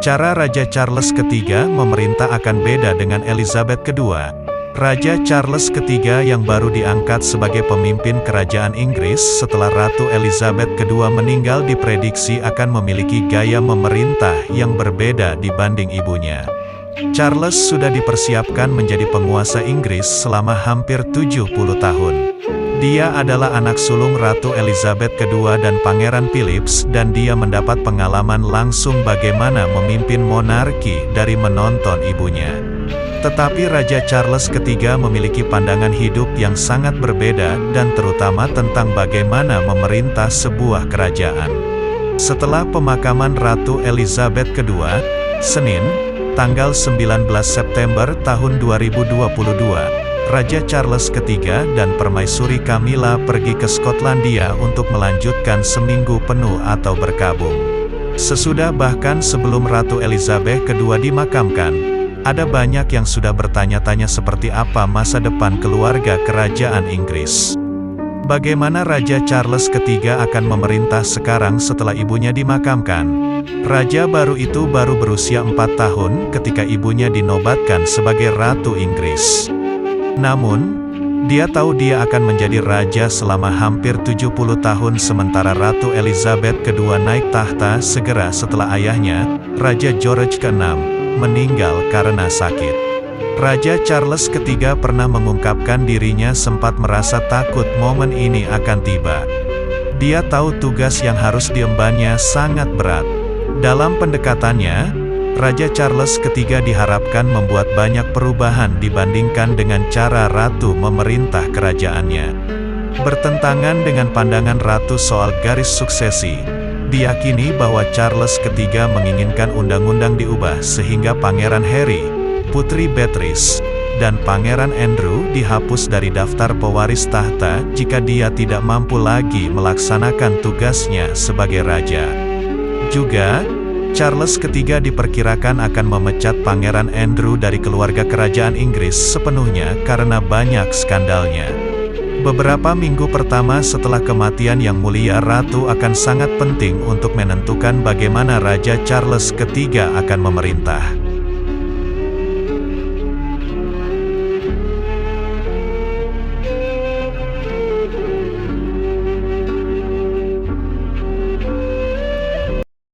Cara Raja Charles III memerintah akan beda dengan Elizabeth II. Raja Charles III yang baru diangkat sebagai pemimpin kerajaan Inggris setelah Ratu Elizabeth II meninggal diprediksi akan memiliki gaya memerintah yang berbeda dibanding ibunya. Charles sudah dipersiapkan menjadi penguasa Inggris selama hampir 70 tahun. Dia adalah anak sulung Ratu Elizabeth II dan Pangeran Philip, dan dia mendapat pengalaman langsung bagaimana memimpin monarki dari menonton ibunya. Tetapi Raja Charles III memiliki pandangan hidup yang sangat berbeda dan terutama tentang bagaimana memerintah sebuah kerajaan. Setelah pemakaman Ratu Elizabeth II, Senin, tanggal 19 September tahun 2022, Raja Charles III dan Permaisuri Camilla pergi ke Skotlandia untuk melanjutkan seminggu penuh atau berkabung. Sesudah bahkan sebelum Ratu Elizabeth II dimakamkan, ada banyak yang sudah bertanya-tanya seperti apa masa depan keluarga kerajaan Inggris. Bagaimana Raja Charles III akan memerintah sekarang setelah ibunya dimakamkan? Raja baru itu baru berusia 4 tahun ketika ibunya dinobatkan sebagai Ratu Inggris. Namun, dia tahu dia akan menjadi raja selama hampir 70 tahun sementara Ratu Elizabeth II naik tahta segera setelah ayahnya, Raja George VI, meninggal karena sakit. Raja Charles III pernah mengungkapkan dirinya sempat merasa takut momen ini akan tiba. Dia tahu tugas yang harus diembannya sangat berat. Dalam pendekatannya, Raja Charles III diharapkan membuat banyak perubahan dibandingkan dengan cara Ratu memerintah kerajaannya. Bertentangan dengan pandangan Ratu soal garis suksesi, diyakini bahwa Charles III menginginkan undang-undang diubah sehingga Pangeran Harry, Putri Beatrice, dan Pangeran Andrew dihapus dari daftar pewaris tahta jika dia tidak mampu lagi melaksanakan tugasnya sebagai raja. Juga, Charles III diperkirakan akan memecat Pangeran Andrew dari keluarga kerajaan Inggris sepenuhnya karena banyak skandalnya. Beberapa minggu pertama setelah kematian Yang Mulia Ratu akan sangat penting untuk menentukan bagaimana Raja Charles III akan memerintah.